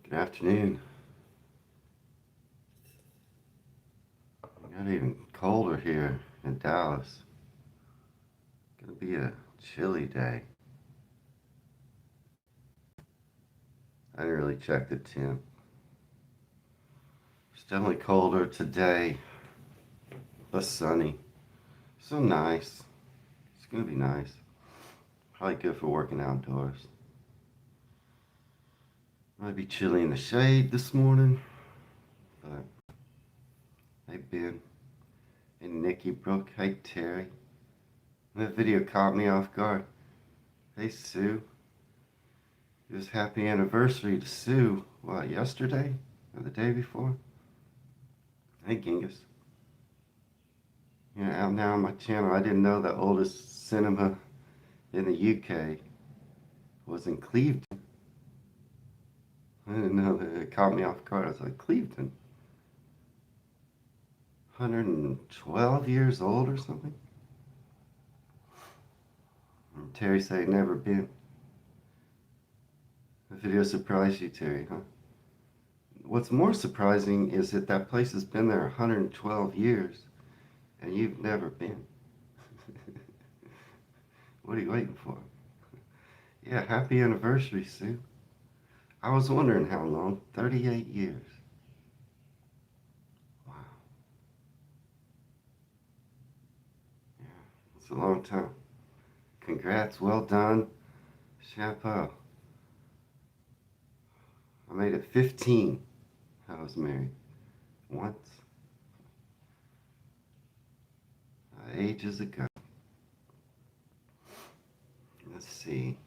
Good afternoon. It got even colder here in Dallas. Gonna be a chilly day. I didn't really check the temp. It's definitely colder today, but sunny. So nice. It's gonna be nice. Probably good for working outdoors. Might be chilly in the shade this morning, but hey Ben, hey Nikki Brooke, hey Terry. That video caught me off guard. Hey Sue. It was happy anniversary to Sue. What, yesterday? Or the day before? Hey Genghis. Yeah, out now on my channel. I didn't know the oldest cinema in the UK was in Cleveland. I didn't know that. It caught me off guard. I was like, Cleveland? 112 years old or something? And Terry said, never been. The video surprised you, Terry, huh? What's more surprising is that that place has been there 112 years and you've never been. What are you waiting for? Yeah, happy anniversary, Sue. I was wondering how long. 38 years. Wow. Yeah, it's a long time. Congrats, well done. Chapeau. I made it 15. I was married once. Ages ago. Let's see.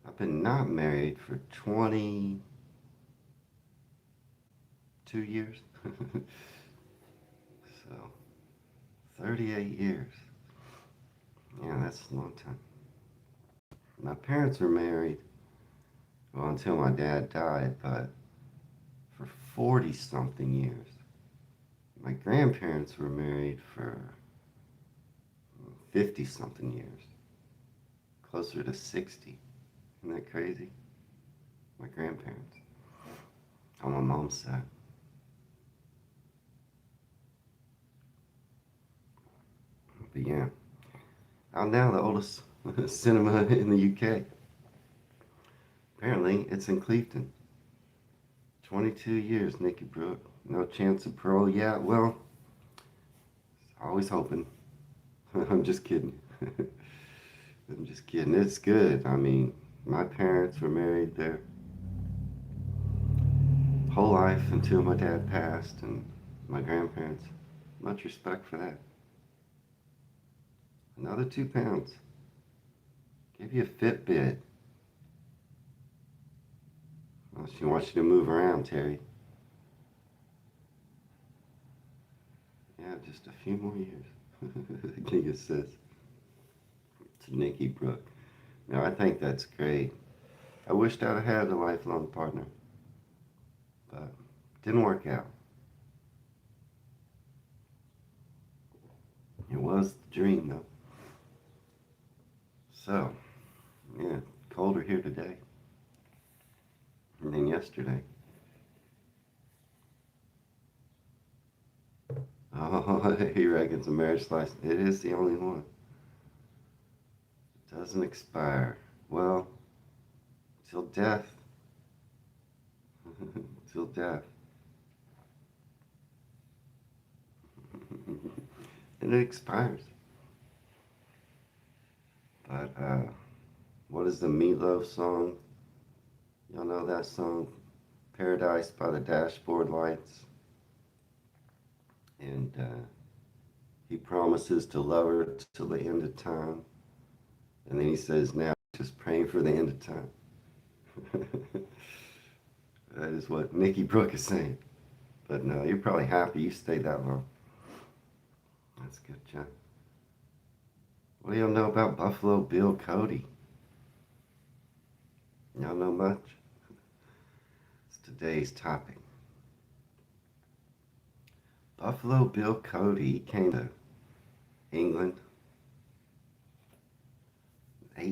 I've been not married for 22 years. So, 38 years. Yeah, that's a long time. My parents were married, well, until my dad died, but for 40 something years. My grandparents were married for 50 something years, closer to 60. Isn't that crazy? My grandparents, on my mom's side. But yeah, out now the oldest cinema in the UK. Apparently, it's in Cleveland. 22 years, Nikki Brooke. No chance of parole yet. Well, always hoping. I'm just kidding. I'm just kidding. It's good. I mean, my parents were married their whole life until my dad passed, and my grandparents. Much respect for that. Another 2 pounds. Give you a Fitbit. Well, she wants you to move around, Terry. Yeah, just a few more years. Giga says to Nikki Brooke. Now, I think that's great. I wished I'd had a lifelong partner, but didn't work out. It was the dream, though. So, yeah, colder here today than yesterday. Oh, he reckons a marriage license. It is the only one. It doesn't expire. Well, till death. Till death. And it expires. But, what is the Meatloaf song? Y'all know that song? Paradise by the Dashboard Lights. And he promises to love her till the end of time. And then he says, now just praying for the end of time. That is what Nikki Brooke is saying. But no, you're probably happy you stayed that long. That's good, John. What do y'all know about Buffalo Bill Cody? Y'all know much? It's today's topic. Buffalo Bill Cody came to England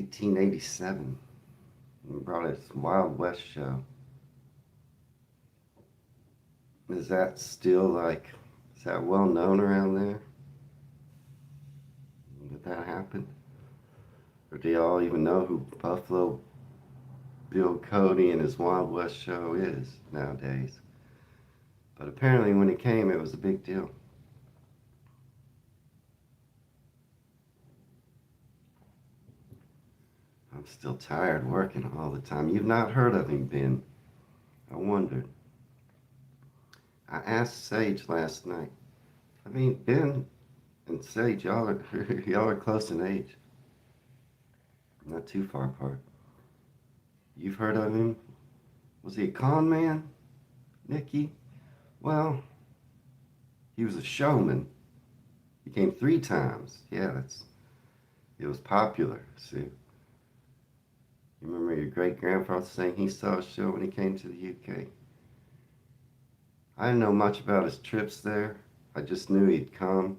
1887 and brought his Wild West show. Is that still like, is that well known around there? Did that happen? Or do y'all even know who Buffalo Bill Cody and his Wild West show is nowadays? But apparently when it came, it was a big deal. I'm still tired working all the time. You've not heard of him, Ben? I wondered. I asked Sage last night. I mean, Ben and Sage, y'all are close in age. Not too far apart. You've heard of him? Was he a con man, Nikki? Well, he was a showman. He came 3 times. Yeah, it was popular, see. You remember your great-grandfather saying he saw a show when he came to the UK? I didn't know much about his trips there. I just knew he'd come.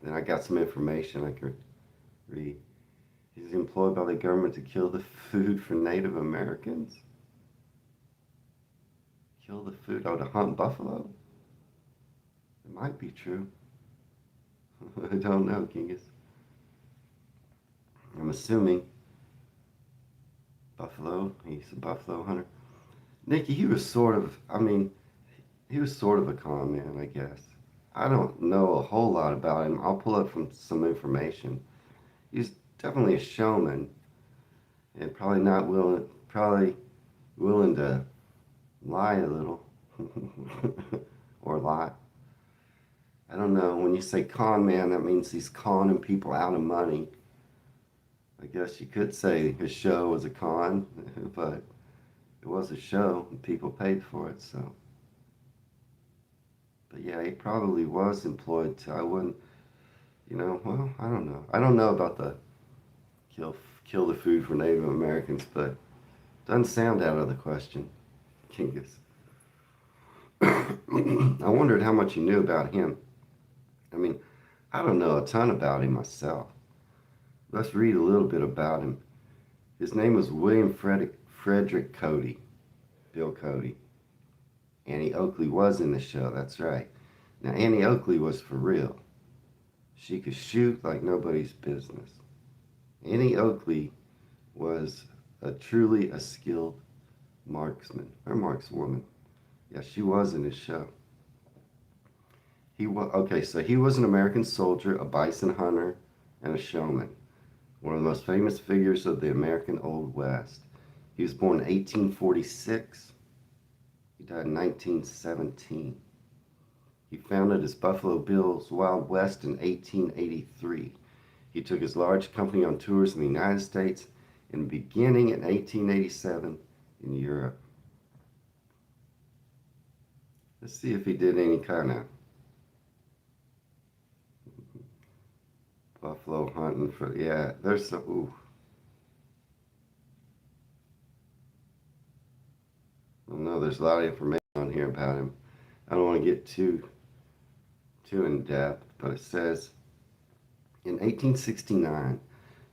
Then I got some information I could read. He's employed by the government to kill the food for Native Americans? Kill the food? Oh, to hunt buffalo? It might be true. I don't know, Kingus. I'm assuming buffalo. He's a buffalo hunter. Nikki, he was sort of a con man, I guess. I don't know a whole lot about him. I'll pull up from some information. He's definitely a showman, and probably willing to lie a little, or lie. I don't know. When you say con man, that means he's conning people out of money. I guess you could say his show was a con, but it was a show and people paid for it, so. But yeah, he probably was employed to, I wouldn't, well, I don't know. I don't know about the kill the food for Native Americans, but doesn't sound out of the question, Kingus. I wondered how much you knew about him. I mean, I don't know a ton about him myself. Let's read a little bit about him. His name was William Frederick Cody, Bill Cody. Annie Oakley was in the show, that's right. Now, Annie Oakley was for real. She could shoot like nobody's business. Annie Oakley was truly a skilled marksman, or markswoman. Yeah, she was in his show. So he was an American soldier, a bison hunter, and a showman. One of the most famous figures of the American Old West. He was born in 1846. He died in 1917. He founded his Buffalo Bill's Wild West in 1883. He took his large company on tours in the United States and beginning in 1887 in Europe. Let's see if he did any kind of buffalo hunting there's some, ooh. I don't know, there's a lot of information on here about him. I don't want to get too in depth, but it says, in 1869,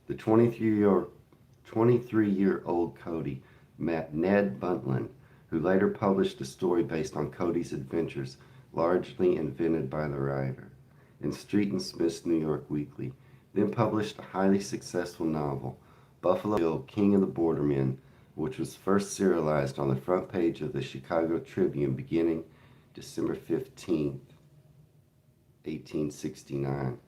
the 23-year-old Cody met Ned Buntline, who later published a story based on Cody's adventures, largely invented by the writer, in Street and Smith's New York Weekly, then published a highly successful novel, Buffalo Bill, King of the Bordermen, which was first serialized on the front page of the Chicago Tribune beginning December 15th, 1869.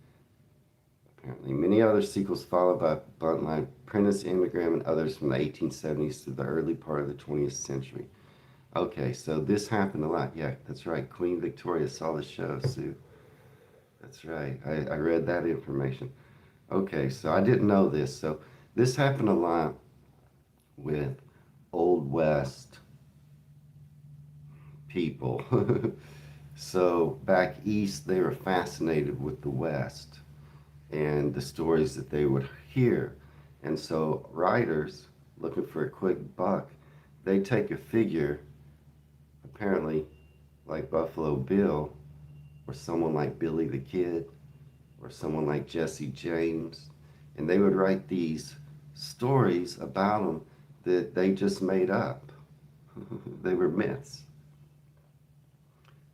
Apparently, many other sequels followed by Buntline, Prentice, Immigram, and others from the 1870s to the early part of the 20th century. Okay, so this happened a lot. Yeah, that's right. Queen Victoria saw the show, Sue. That's right. I read that information. Okay, so I didn't know this. So this happened a lot with Old West people. So back east, they were fascinated with the West and the stories that they would hear. And so writers, looking for a quick buck, they take a figure, apparently like Buffalo Bill, or someone like Billy the Kid, or someone like Jesse James, and they would write these stories about them that they just made up. They were myths.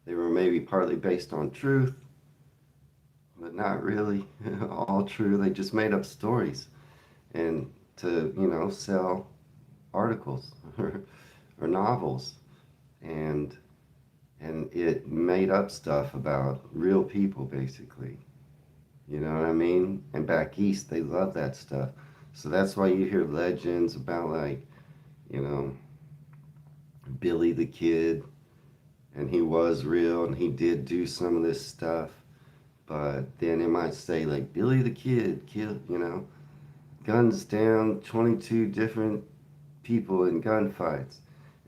They were maybe partly based on truth, but not really all true. They just made up stories and to, sell articles or novels. And it made up stuff about real people basically. You know what I mean? And back east, they love that stuff. So that's why you hear legends about, like, you know, Billy the Kid, and he was real and he did do some of this stuff. But then it might say, like, Billy the Kid killed, guns down 22 different people in gunfights.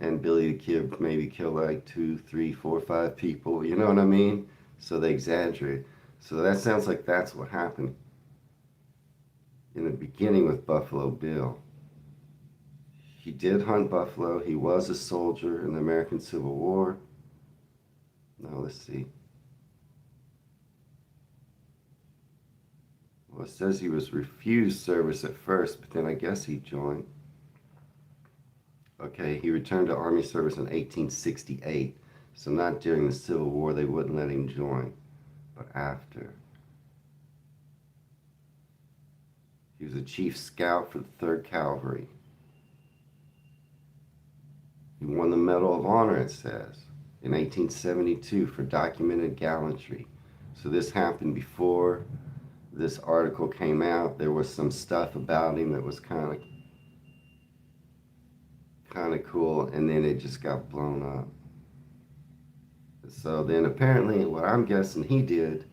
And Billy the Kid maybe killed like two, three, four, five people. You know what I mean? So they exaggerate. So that sounds like that's what happened in the beginning with Buffalo Bill. He did hunt buffalo. He was a soldier in the American Civil War. Now let's see. Well, it says he was refused service at first, but then I guess he joined. Okay, he returned to Army service in 1868. So not during the Civil War, they wouldn't let him join, but after. He was a chief scout for the 3rd Cavalry. He won the Medal of Honor, it says, in 1872 for documented gallantry. So this happened before this article came out. There was some stuff about him that was kind of cool, and then it just got blown up. So then apparently what I'm guessing he did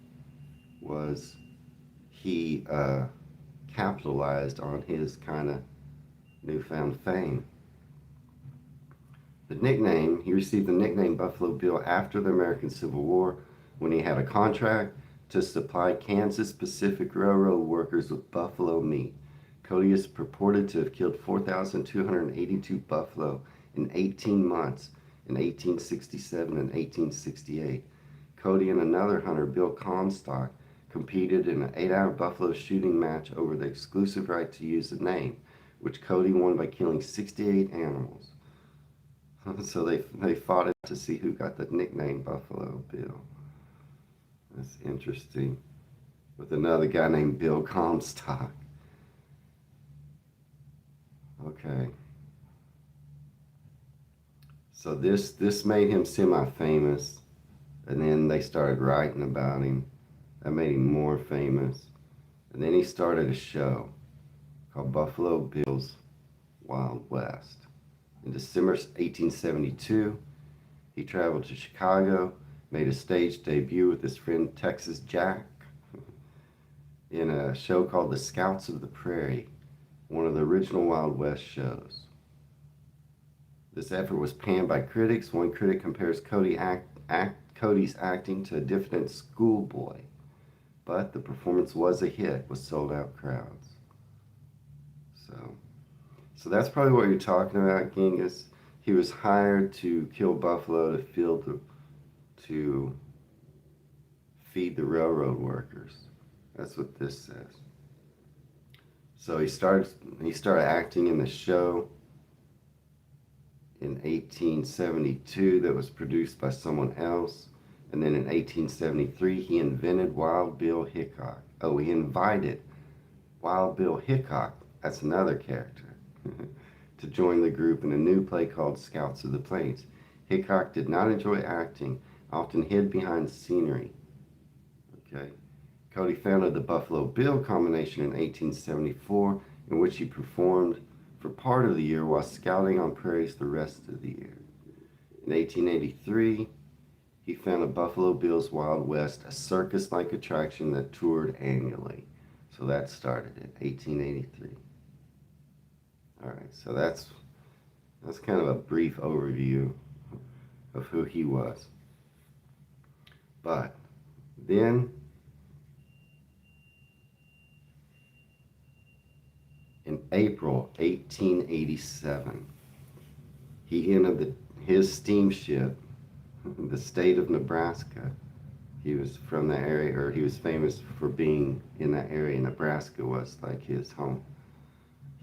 was he capitalized on his kind of newfound fame. He received the nickname Buffalo Bill after the American Civil War when he had a contract to supply Kansas Pacific Railroad workers with buffalo meat. Cody is purported to have killed 4,282 buffalo in 18 months in 1867 and 1868. Cody and another hunter, Bill Comstock, competed in an 8-hour buffalo shooting match over the exclusive right to use the name, which Cody won by killing 68 animals. So they fought it to see who got the nickname Buffalo Bill. That's interesting. With another guy named Bill Comstock. Okay. So this made him semi-famous, and then they started writing about him. That made him more famous. And then he started a show called Buffalo Bill's Wild West. In December 1872, he traveled to Chicago, made a stage debut with his friend Texas Jack in a show called The Scouts of the Prairie, one of the original Wild West shows. This effort was panned by critics. One critic compares Cody's acting to a diffident schoolboy, but the performance was a hit with sold-out crowds. So that's probably what you're talking about, Genghis. He was hired to kill buffalo to feed the railroad workers. That's what this says. So he started acting in the show in 1872 that was produced by someone else. And then in 1873, he invented Wild Bill Hickok. Oh, he invited Wild Bill Hickok, that's another character, to join the group in a new play called Scouts of the Plains. Hickok did not enjoy acting, often hid behind scenery. Okay. Cody founded the Buffalo Bill combination in 1874, in which he performed for part of the year while scouting on prairies the rest of the year. In 1883, he founded Buffalo Bill's Wild West, a circus-like attraction that toured annually. So that started in 1883. All right, so that's kind of a brief overview of who he was. But then in April 1887, he entered his steamship, the state of Nebraska. He was from that area, or he was famous for being in that area. Nebraska was like his home.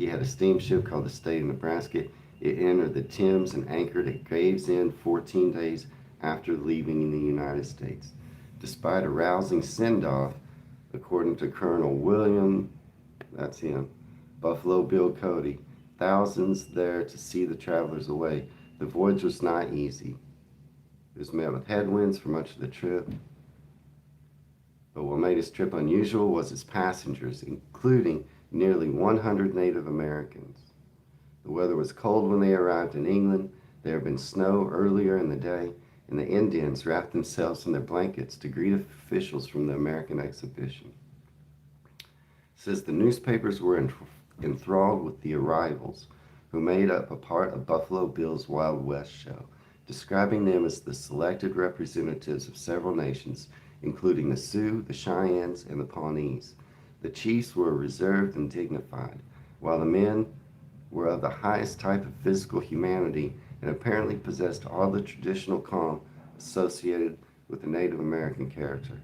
He had a steamship called the State of Nebraska. It entered the Thames and anchored at Gravesend 14 days after leaving the United States. Despite a rousing send-off, according to Colonel William, that's him, Buffalo Bill Cody, thousands there to see the travelers away, the voyage was not easy. It was met with headwinds for much of the trip, but what made his trip unusual was its passengers, including nearly 100 Native Americans. The weather was cold when they arrived in England. There had been snow earlier in the day, and the Indians wrapped themselves in their blankets to greet officials from the American exhibition. It says the newspapers were enthralled with the arrivals, who made up a part of Buffalo Bill's Wild West show, describing them as the selected representatives of several nations, including the Sioux, the Cheyennes, and the Pawnees. The chiefs were reserved and dignified, while the men were of the highest type of physical humanity and apparently possessed all the traditional calm associated with the Native American character.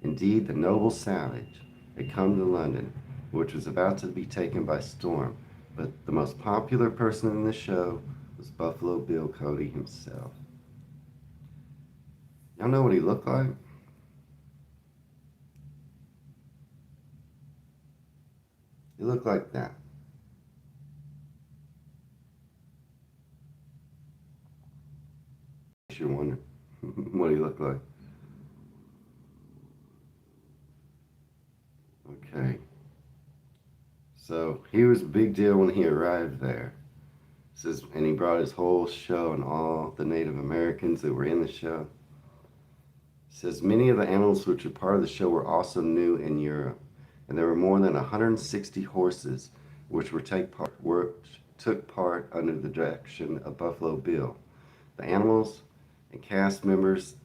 Indeed, the noble savage had come to London, which was about to be taken by storm, but the most popular person in the show was Buffalo Bill Cody himself. Y'all know what he looked like? He looked like that. You're wondering what he looked like. Okay. So he was a big deal when he arrived there. Says, and he brought his whole show and all the Native Americans that were in the show. Says many of the animals which were part of the show were also new in Europe, and there were more than 160 horses which took part under the direction of Buffalo Bill. The animals and cast members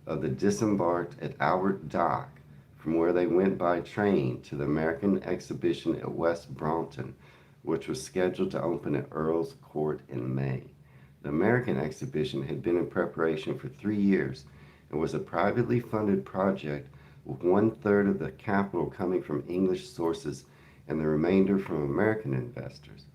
of the disembarked at Albert Dock, from where they went by train to the American exhibition at West Brompton, which was scheduled to open at Earl's Court in May. The American exhibition had been in preparation for 3 years and was a privately funded project, with 1/3 of the capital coming from English sources and the remainder from American investors.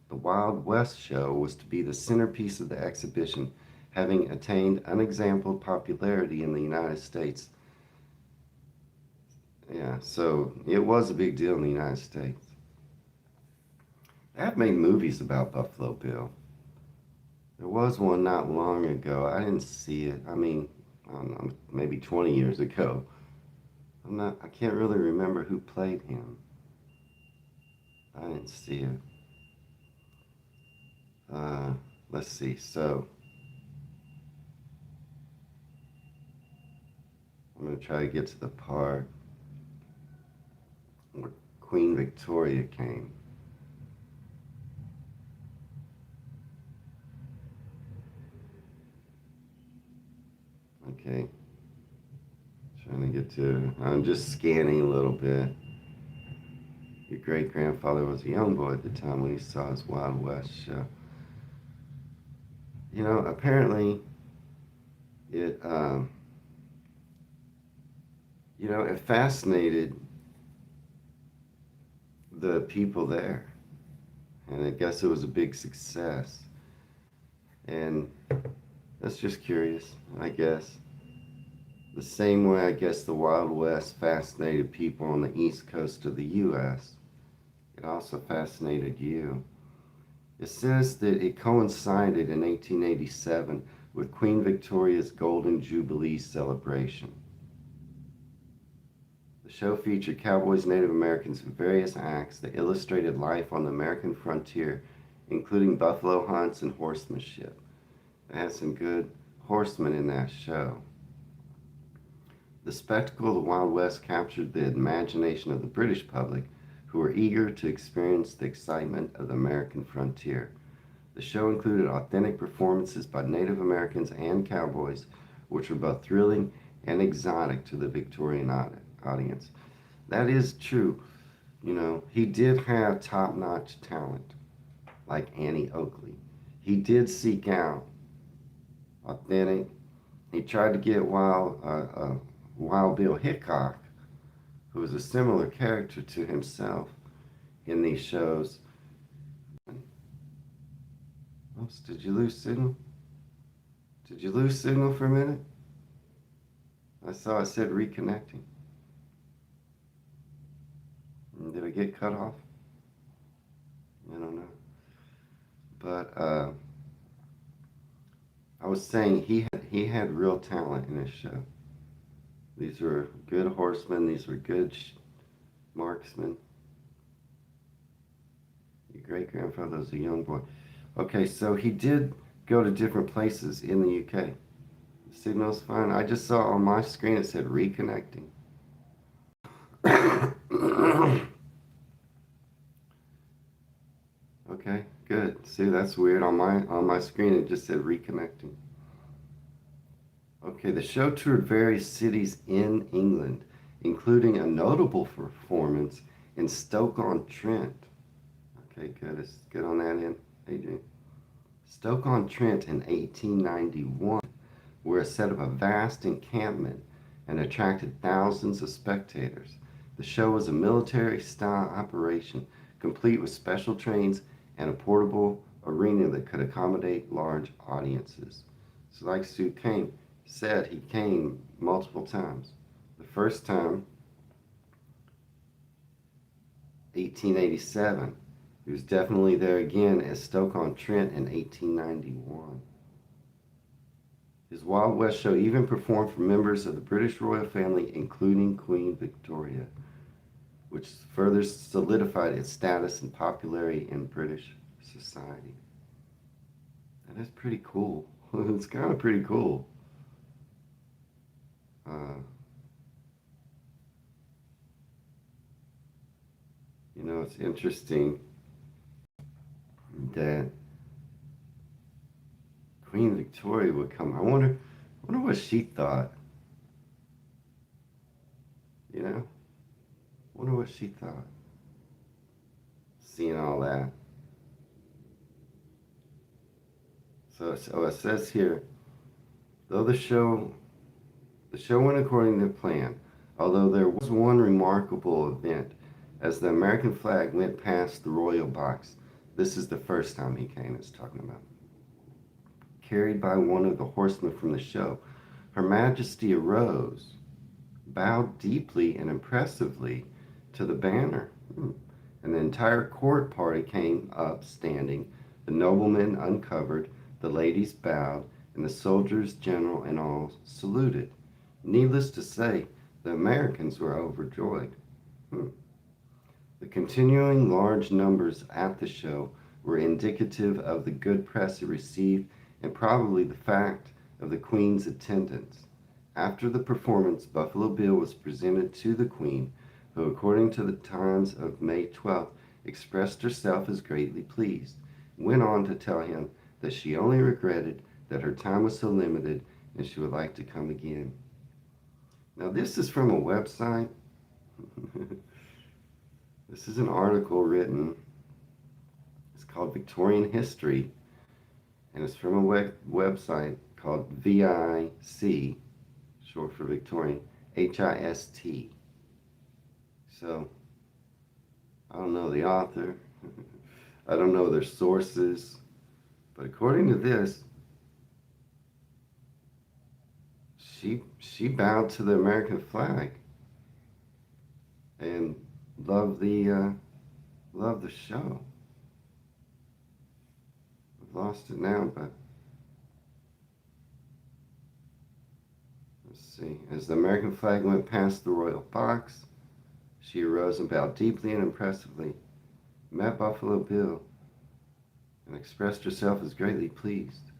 The Wild West show was to be the centerpiece of the exhibition, having attained unexampled popularity in the United States. Yeah, so it was a big deal in the United States. They have made movies about Buffalo Bill. There was one not long ago. I didn't see it. I mean, I don't know, maybe 20 years ago. I can't really remember who played him. I didn't see it. Let's see. So, I'm going to try to get to the part where Queen Victoria came. Okay. Trying to get to, I'm just scanning a little bit. Your great grandfather was a young boy at the time when he saw his Wild West show. You know, apparently it, it fascinated the people there. And I guess it was a big success. And that's just curious, I guess. The same way I guess the Wild West fascinated people on the east coast of the U.S., it also fascinated you. It says that it coincided in 1887 with Queen Victoria's Golden Jubilee celebration. The show featured cowboys and Native Americans in various acts that illustrated life on the American frontier, including buffalo hunts and horsemanship. They had some good horsemen in that show. The spectacle of the Wild West captured the imagination of the British public, who were eager to experience the excitement of the American frontier. The show included authentic performances by Native Americans and cowboys, which were both thrilling and exotic to the Victorian audience. That is true. You know, he did have top-notch talent, like Annie Oakley. He did seek out authentic. He tried to get Wild Bill Hickok, who was a similar character to himself in these shows, Oops, did you lose signal? Did you lose signal for a minute? I saw it said reconnecting. Did it get cut off? I don't know. But I was saying he had real talent in his show. These were good horsemen. These were good marksmen. Your great grandfather was a young boy. Okay, so he did go to different places in the UK. The signal's fine. I just saw on my screen it said reconnecting. Okay, good. See, that's weird. On my screen it just said reconnecting. Okay, the show toured various cities in England, including a notable performance in Stoke-on-Trent. Okay, good. Let's get on that in, Adrian. Stoke-on-Trent in 1891 were set up a vast encampment and attracted thousands of spectators. The show was a military-style operation, complete with special trains and a portable arena that could accommodate large audiences. So like Sue said, he came multiple times. The first time, 1887. He was definitely there again at Stoke-on-Trent in 1891. His Wild West show even performed for members of the British royal family, including Queen Victoria, which further solidified its status and popularity in British society. That is pretty cool. It's kind of pretty cool. It's interesting that Queen Victoria would come. I wonder what she thought. You know, wonder what she thought. Seeing all that. So it says here, though the show went according to plan, although there was one remarkable event, as the American flag went past the royal box. This is the first time he came, it's talking about. Carried by one of the horsemen from the show, Her Majesty arose, bowed deeply and impressively to the banner, and the entire court party came up standing. The noblemen uncovered, the ladies bowed, and the soldiers, general, and all saluted. Needless to say, the Americans were overjoyed. The continuing large numbers at the show were indicative of the good press it received and probably the fact of the Queen's attendance. After the performance, Buffalo Bill was presented to the Queen, who, according to the Times of May 12th, expressed herself as greatly pleased, and went on to tell him that she only regretted that her time was so limited and she would like to come again. Now, this is from a website. This is an article written, it's called Victorian History, and it's from a website called VIC, short for Victorian, HIST. So, I don't know the author, I don't know their sources, but according to this, she bowed to the American flag and loved the show. I've lost it now, but let's see. As the American flag went past the royal box, she arose and bowed deeply and impressively, met Buffalo Bill, and expressed herself as greatly pleased.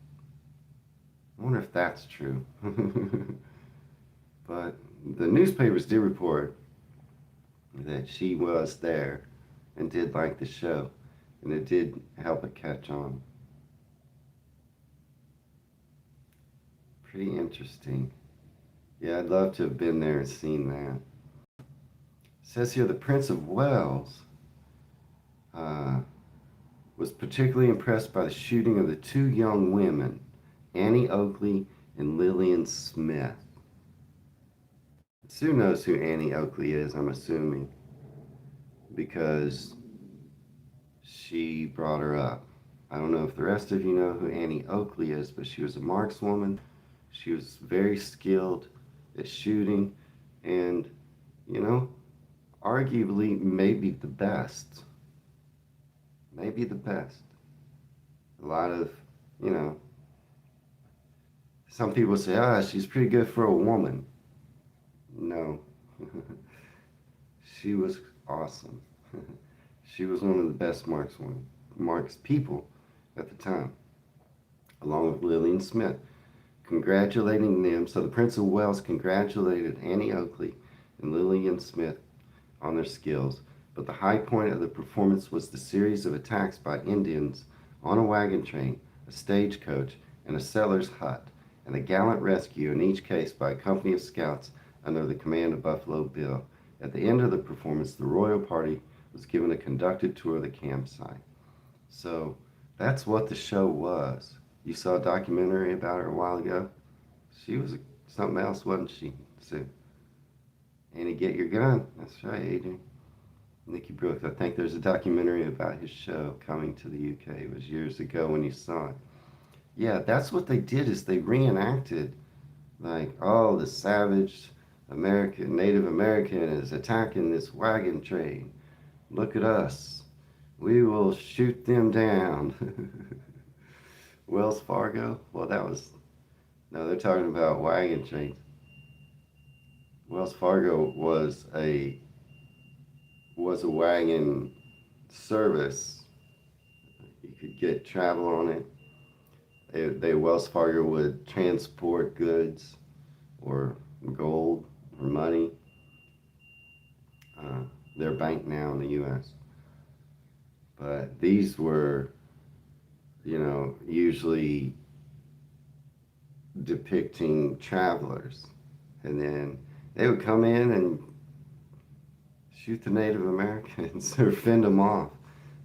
I wonder if that's true. But the newspapers did report that she was there and did like the show, and it did help it catch on. Pretty interesting. Yeah, I'd love to have been there and seen that. It says here the Prince of Wales was particularly impressed by the shooting of the two young women, Annie Oakley and Lillian Smith. Sue knows who Annie Oakley is, I'm assuming, because she brought her up. I don't know if the rest of you know who Annie Oakley is, but she was a markswoman. She was very skilled at shooting and, you know, arguably maybe the best. Maybe the best. A lot of, you know, some people say, she's pretty good for a woman. No. She was awesome. She was one of the best marks people at the time, along with Lillian Smith, congratulating them. So the Prince of Wales congratulated Annie Oakley and Lillian Smith on their skills, but the high point of the performance was the series of attacks by Indians on a wagon train, a stagecoach, and a settler's hut, and the gallant rescue in each case by a company of scouts under the command of Buffalo Bill. At the end of the performance, the royal party was given a conducted tour of the campsite. So that's what the show was. You saw a documentary about her a while ago. She was something else, wasn't she? So, Annie, get your gun. That's right, Adrian. Nicky Brooks. I think there's a documentary about his show coming to the UK. It was years ago when you saw it. Yeah, that's what they did is they reenacted like, oh, the savage Native American is attacking this wagon train. Look at us. We will shoot them down. Wells Fargo? Well, no, they're talking about wagon trains. Wells Fargo was a wagon service. You could get travel on it. Wells Fargo would transport goods or gold or money. They're a bank now in the U.S. But these were, usually depicting travelers. And then they would come in and shoot the Native Americans or fend them off.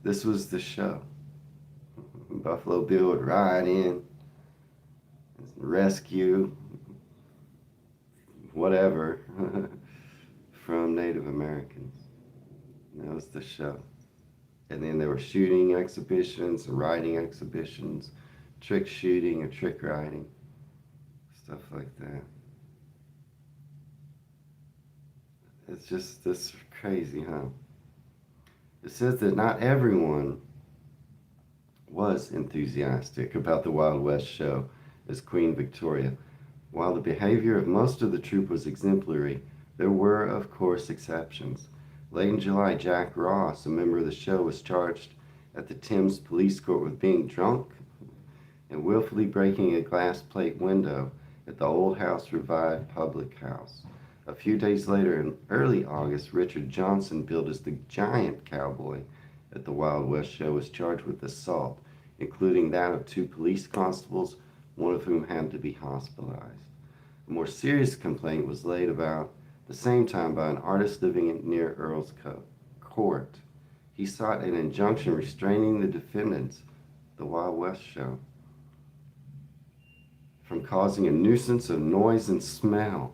This was the show. Buffalo Bill would ride in, rescue whatever from Native Americans. That was the show. And then there were shooting exhibitions, riding exhibitions, trick shooting or trick riding, stuff like that. It's just this crazy, huh? It says that not everyone was enthusiastic about the Wild West show as Queen Victoria. While the behavior of most of the troupe was exemplary, there were, of course, exceptions. Late in July, Jack Ross, a member of the show, was charged at the Thames Police Court with being drunk and willfully breaking a glass plate window at the Old House Revived public house. A few days later, in early August, Richard Johnson, billed as the giant cowboy at the Wild West show, was charged with assault, including that of 2 police constables, one of whom had to be hospitalized. A more serious complaint was laid about the same time by an artist living near Earl's Court. He sought an injunction restraining the defendants, the Wild West show, from causing a nuisance of noise and smell.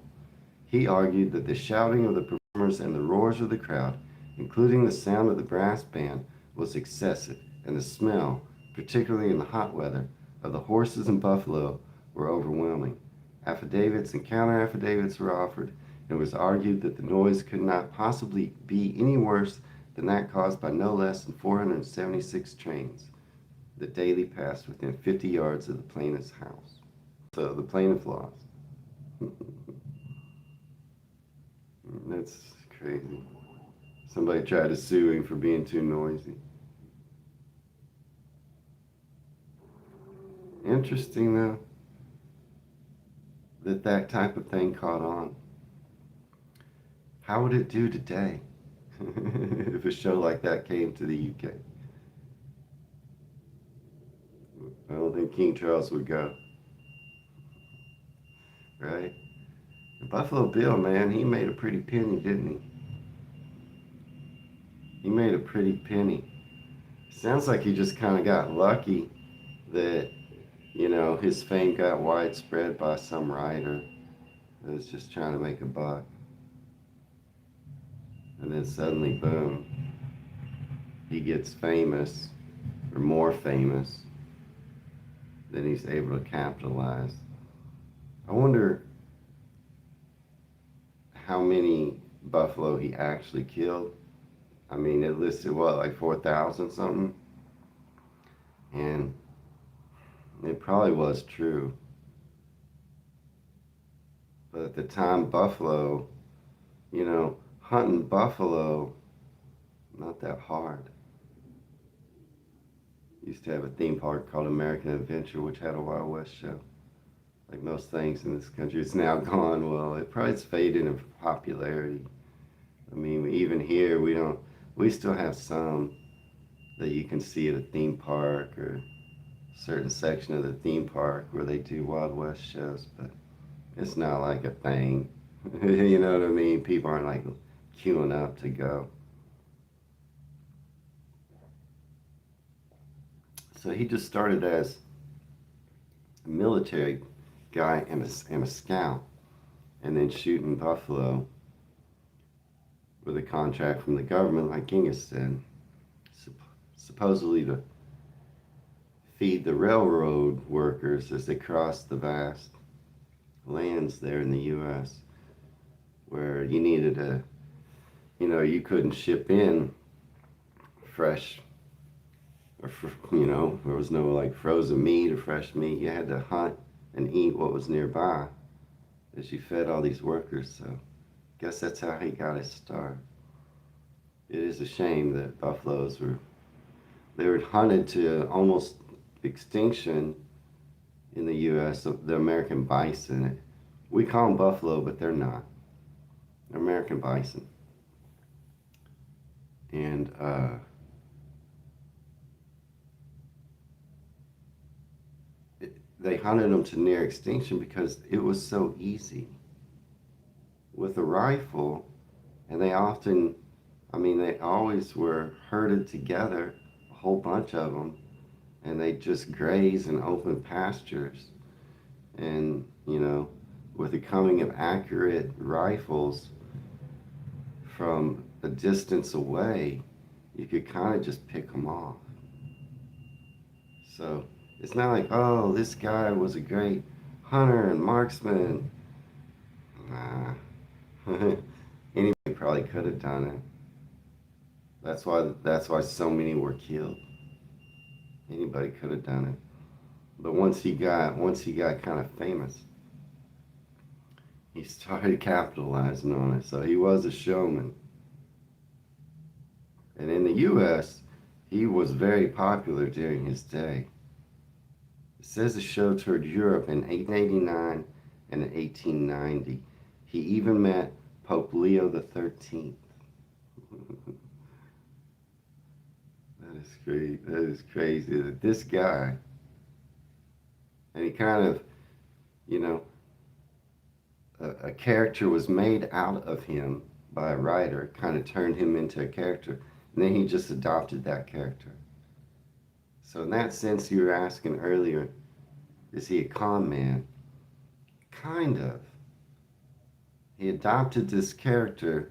He argued that the shouting of the performers and the roars of the crowd, including the sound of the brass band, was excessive, and the smell, particularly in the hot weather, of the horses and buffalo were overwhelming. Affidavits and counter-affidavits were offered, and it was argued that the noise could not possibly be any worse than that caused by no less than 476 trains that daily passed within 50 yards of the plaintiff's house. So the plaintiff lost. That's crazy. Somebody tried to sue him for being too noisy. Interesting, though, that type of thing caught on. How would it do today if a show like that came to the UK? I don't think King Charles would go. Right? And Buffalo Bill, man, he made a pretty penny, didn't he? He made a pretty penny. Sounds like he just kind of got lucky that, his fame got widespread by some writer that was just trying to make a buck. And then suddenly, boom, he gets famous or more famous, then he's able to capitalize. I wonder how many buffalo he actually killed. I mean, it listed what, like 4,000 something? And it probably was true. But at the time, buffalo, hunting buffalo, not that hard. Used to have a theme park called American Adventure, which had a Wild West show. Like most things in this country, it's now gone. Well, it probably has faded in popularity. I mean, even here, we still have some that you can see at a theme park or a certain section of the theme park where they do Wild West shows, but it's not like a thing. You know what I mean? People aren't like queuing up to go. So he just started as a military guy and a scout, and then shooting buffalo with a contract from the government, like Genghis said, supposedly to feed the railroad workers as they crossed the vast lands there in the U.S., where you needed you couldn't ship in fresh, or there was no like frozen meat or fresh meat. You had to hunt and eat what was nearby as you fed all these workers. So I guess that's how he got his start. It is a shame that they were hunted to almost extinction in the U.S. The American bison. We call them buffalo, but they're not. They're American bison. And they hunted them to near extinction because it was so easy with a rifle, and they always were herded together, a whole bunch of them, and they just graze in open pastures. And with the coming of accurate rifles from a distance away, you could kind of just pick them off. So it's not like, oh, this guy was a great hunter and marksman. Nah. Anybody probably could have done it. That's why so many were killed. Anybody could have done it. But once he got kind of famous, he started capitalizing on it. So he was a showman. And in the U.S., he was very popular during his day. It says the show toured Europe in 1889 and 1890. He even met Pope Leo the 13th. That is great. That is crazy that this guy, and he kind of, a character was made out of him by a writer, kind of turned him into a character, and then he just adopted that character. So in that sense, you were asking earlier, is he a con man? Kind of. He adopted this character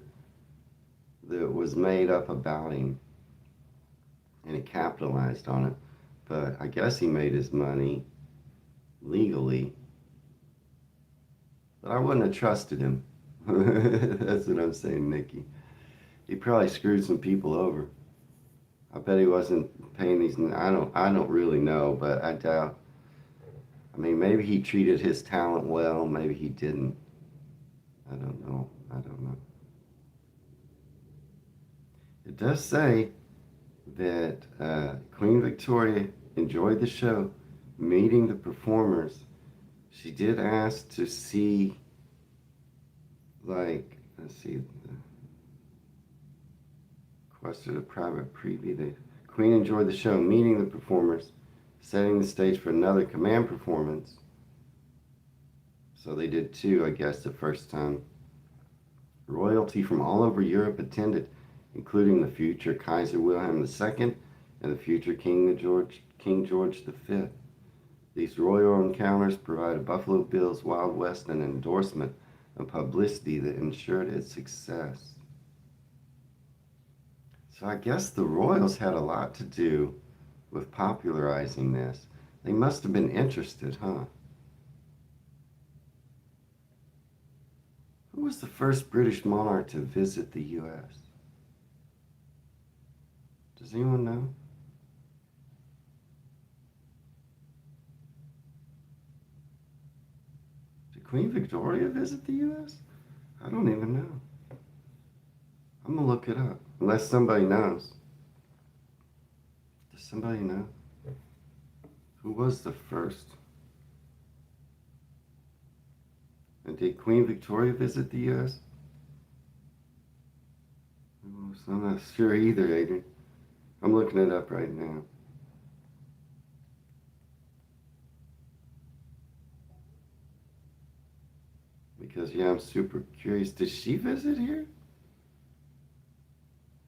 that was made up about him, and he capitalized on it. But I guess he made his money legally. But I wouldn't have trusted him. That's what I'm saying, Nikki. He probably screwed some people over. I bet he wasn't paying these. I don't really know, but I doubt. I mean, maybe he treated his talent well. Maybe he didn't. I don't know. It does say that Queen Victoria enjoyed the show, meeting the performers. She did ask to see, like, let's see, requested a private preview. The Queen enjoyed the show, meeting the performers, setting the stage for another command performance. So they did two, I guess, the first time. Royalty from all over Europe attended, including the future Kaiser Wilhelm II and the future King George V. These royal encounters provided Buffalo Bill's Wild West an endorsement and publicity that ensured its success. So I guess the royals had a lot to do with popularizing this. They must have been interested, huh? Who was the first British monarch to visit the U.S.? Does anyone know? Did Queen Victoria visit the U.S.? I don't even know. I'm gonna look it up. Unless somebody knows. Does somebody know? Who was the first? And did Queen Victoria visit the U.S.? I'm not sure either, Adrian. I'm looking it up right now. Because, yeah, I'm super curious. Did she visit here?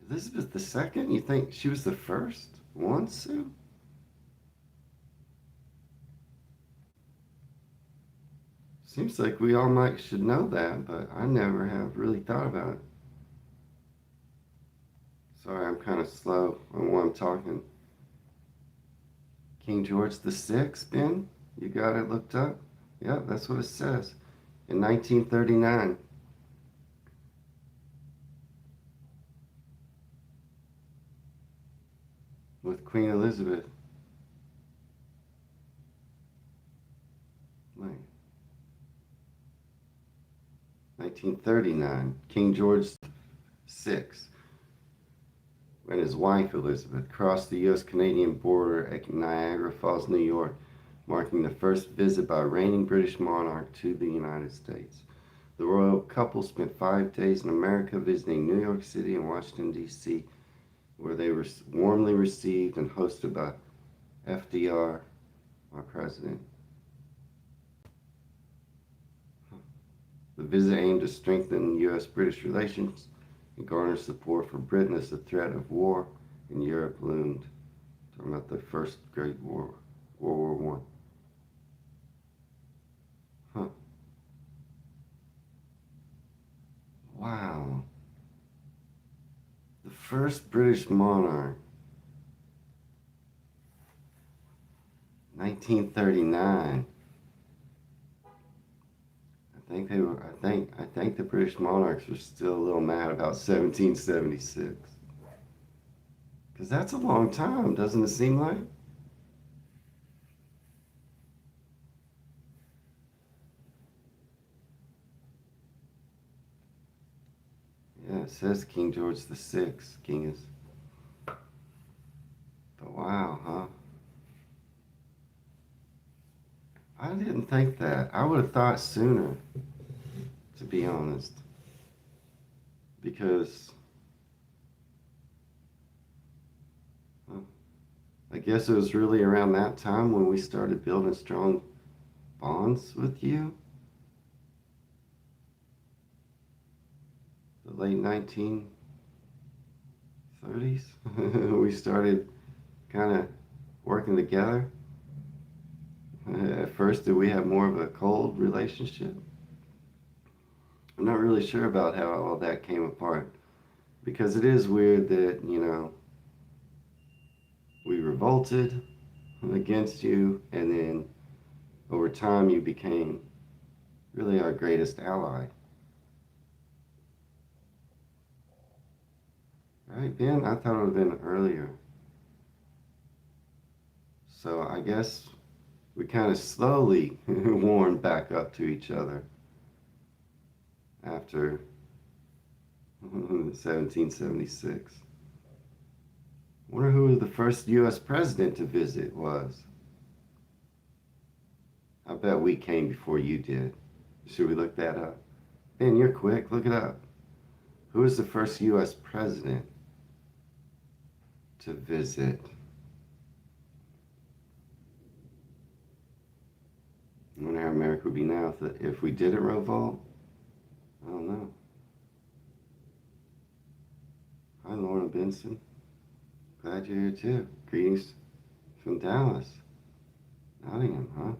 Elizabeth II? You think she was the first one, Sue? Seems like we all might should know that, but I never have really thought about it. Sorry, I'm kind of slow on what I'm talking. King George VI, Ben? You got it looked up? Yep, that's what it says. In 1939. With Queen Elizabeth. Wait. 1939. King George VI and his wife Elizabeth crossed the U.S.-Canadian border at Niagara Falls, New York, marking the first visit by a reigning British monarch to the United States. The royal couple spent 5 days in America, visiting New York City and Washington, D.C., where they were warmly received and hosted by FDR, our president. The visit aimed to strengthen U.S.-British relations and garner support for Britain as the threat of war in Europe loomed. Talking about the First Great War, World War I. Huh. Wow. The first British monarch, 1939. I think the British monarchs were still a little mad about 1776. Because that's a long time, doesn't it seem like? Yeah, it says King George VI. King is. But wow, huh? I didn't think that. I would have thought sooner, to be honest. Because well, I guess it was really around that time when we started building strong bonds with you. The late 1930s. We started kind of working together. At first, did we have more of a cold relationship? I'm not really sure about how all that came apart. Because it is weird that, we revolted against you, and then over time you became really our greatest ally. Right, Ben? I thought it would have been earlier. So I guess we kind of slowly warmed back up to each other after 1776. Wonder who the first U.S. president to visit was. I bet we came before you did. Should we look that up? Ben, you're quick. Look it up. Who was the first U.S. president to visit? I wonder how America would be now if we didn't revolt. I don't know. Hi, Lorna Benson. Glad you're here too. Greetings from Dallas. Nottingham, huh?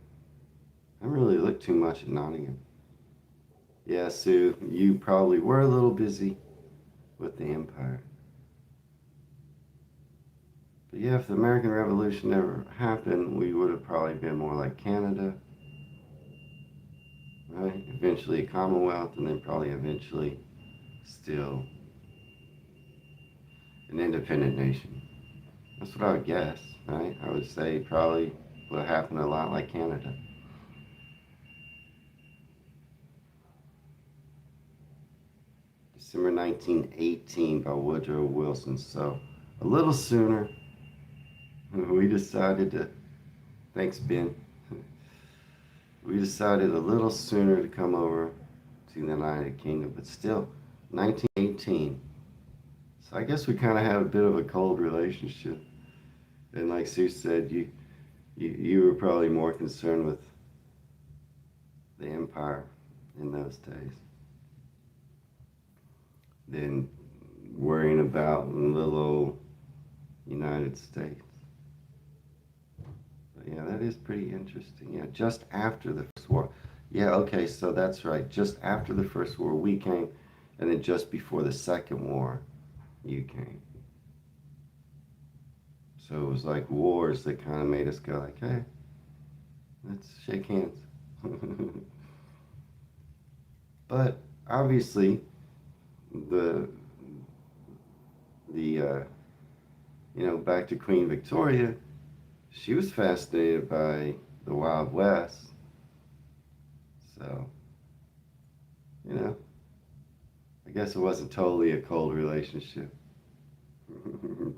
I haven't really looked too much at Nottingham. Yeah, Sue, you probably were a little busy with the Empire. But yeah, if the American Revolution never happened, we would have probably been more like Canada, right? Eventually a Commonwealth, and then probably eventually still an independent nation. That's what I would guess, right? I would say probably would happen a lot like Canada. December 1918 by Woodrow Wilson. So a little sooner, we decided to, thanks Ben, we decided a little sooner to come over to the United Kingdom, but still 1918. So I guess we kind of had a bit of a cold relationship. And like Sue said, you were probably more concerned with the empire in those days than worrying about little old United States. But yeah, that is pretty interesting. Yeah, just after the First War. Yeah, okay, so that's right. Just after the First War, we came, and then just before the Second War, you came. So it was like wars that kind of made us go like, hey, let's shake hands. But obviously, the back to Queen Victoria, she was fascinated by the Wild West. So, you know, I guess it wasn't totally a cold relationship.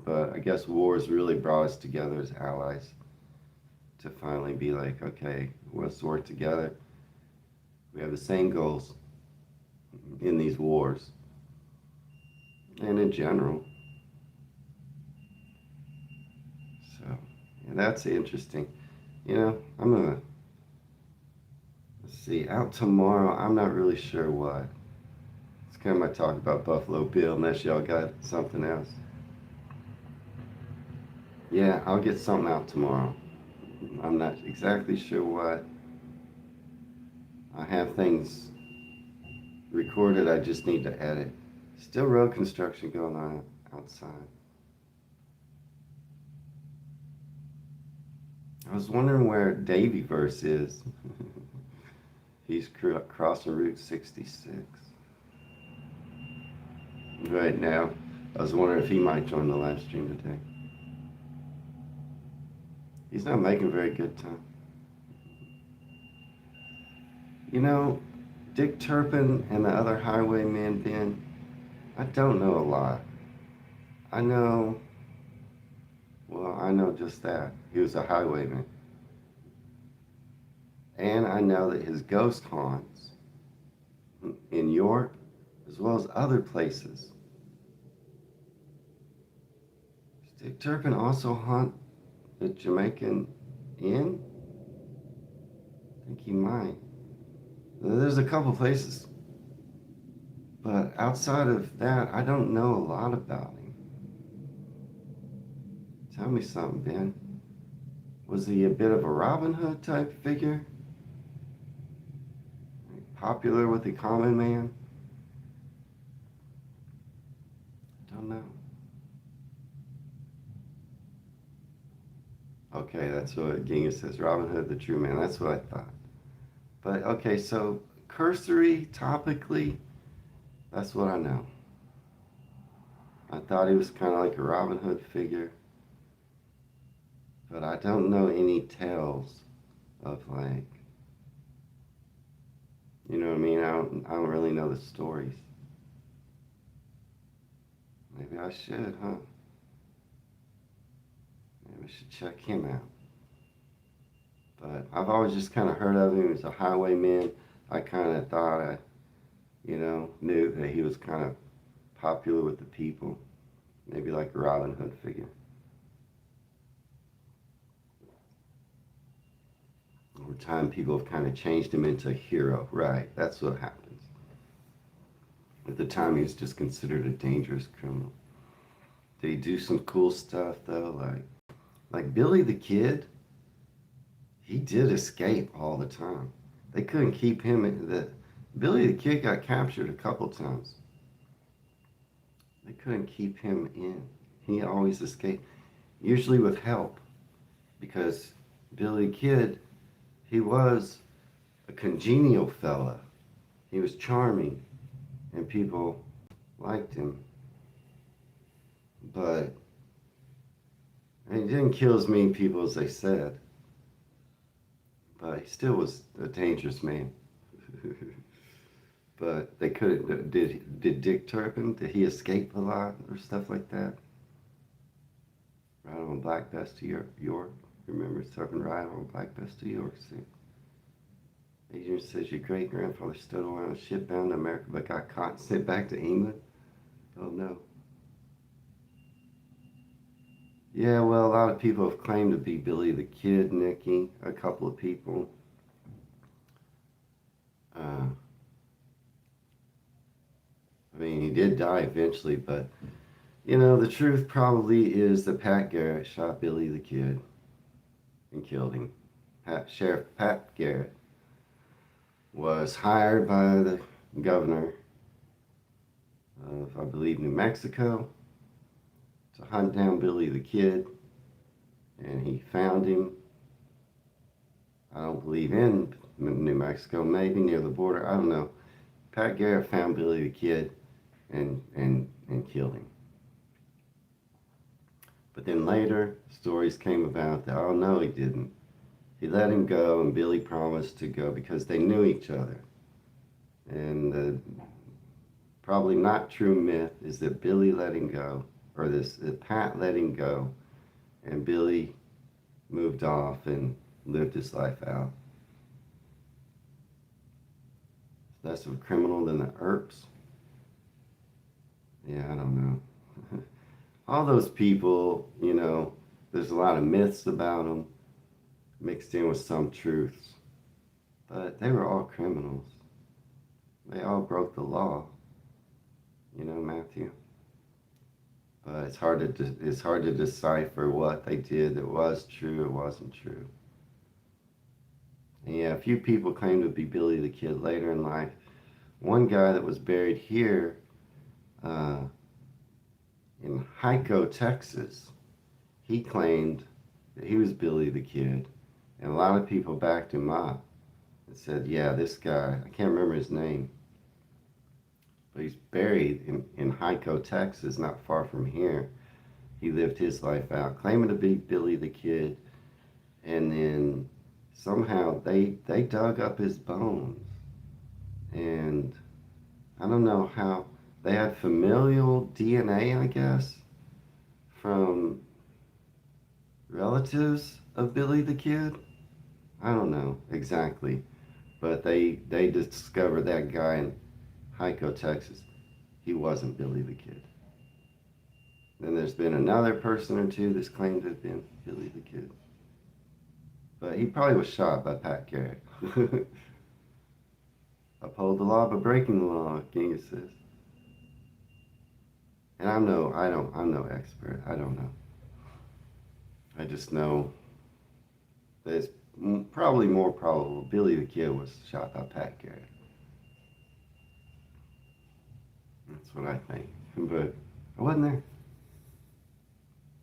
But I guess wars really brought us together as allies to finally be like, okay, let's work together. We have the same goals in these wars and in general. So, yeah, that's interesting. I'm gonna, let's see, out tomorrow. I'm not really sure what. It's kind of my talk about Buffalo Bill, unless y'all got something else. Yeah, I'll get something out tomorrow. I'm not exactly sure what. I have things recorded, I just need to edit. Still road construction going on outside. I was wondering where Davyverse is. He's crossing Route 66 right now. I was wondering if he might join the live stream today. He's not making very good time. Dick Turpin and the other highwaymen, Ben, I don't know a lot. I know, I know just that. He was a highwayman. And I know that his ghost haunts in York as well as other places. Does Dick Turpin also haunt the Jamaican Inn? I think he might. There's a couple places. But outside of that, I don't know a lot about him. Tell me something, Ben. Was he a bit of a Robin Hood type figure? Popular with the common man? Don't know. Okay, that's what Ginga says. Robin Hood, the true man. That's what I thought. But okay, so cursory, topically, that's what I know. I thought he was kind of like a Robin Hood figure. But I don't know any tales of like, you know what I mean? I don't really know the stories. Maybe I should, huh? Maybe I should check him out. But I've always just kind of heard of him as a highwayman. I kind of thought knew that he was kind of popular with the people. Maybe like a Robin Hood figure. Over time, people have kind of changed him into a hero, right? That's what happens. At the time, he was just considered a dangerous criminal. Did he do some cool stuff though? Like Billy the Kid? He did escape all the time. They couldn't keep him in. Billy the Kid got captured a couple times. They couldn't keep him in. He always escaped. usually with help, because Billy the Kid, he was a congenial fella. He was charming, and people liked him. But he didn't kill as many people as they said. But he still was a dangerous man. But they couldn't. Did Dick Turpin? Did he escape a lot or stuff like that? Right on Black Best of York. Remember Turpin right on Black Best of York? See? Agent says your great grandfather stood on a ship bound to America but got caught and sent back to England. Oh no. Yeah, well, a lot of people have claimed to be Billy the Kid, Nicky. A couple of people. Uh, I mean, he did die eventually, but the truth probably is that Pat Garrett shot Billy the Kid and killed him. Sheriff Pat Garrett was hired by the governor of, I believe, New Mexico to hunt down Billy the Kid, and he found him. I don't believe in New Mexico, maybe near the border. I don't know. Pat Garrett found Billy the Kid and killed him. But then later, stories came about that, oh no, he didn't. He let him go, and Billy promised to go because they knew each other. And the probably not true myth is that Billy let him go, or Pat let him go, and Billy moved off and lived his life out. Less of a criminal than the Earps. Yeah, I don't know. All those people, there's a lot of myths about them mixed in with some truths. But they were all criminals. They all broke the law. Matthew. But it's hard to decipher what they did that was true or wasn't true. And yeah, a few people claim to be Billy the Kid later in life. One guy that was buried here in Hyco, Texas, he claimed that he was Billy the Kid, and a lot of people backed him up and said, yeah, this guy, I can't remember his name, but he's buried in Hyco, Texas, not far from here. He lived his life out, claiming to be Billy the Kid, and then somehow they dug up his bones, and I don't know how. They had familial DNA, I guess, from relatives of Billy the Kid. I don't know exactly, but they discovered that guy in Hyco, Texas. He wasn't Billy the Kid. Then there's been another person or two that's claimed to have been Billy the Kid. But he probably was shot by Pat Garrett. Uphold the law by breaking the law, King says. And I'm no expert. I don't know. I just know that it's probably more probable Billy the Kid was shot by Pat Garrett. That's what I think. But I wasn't there.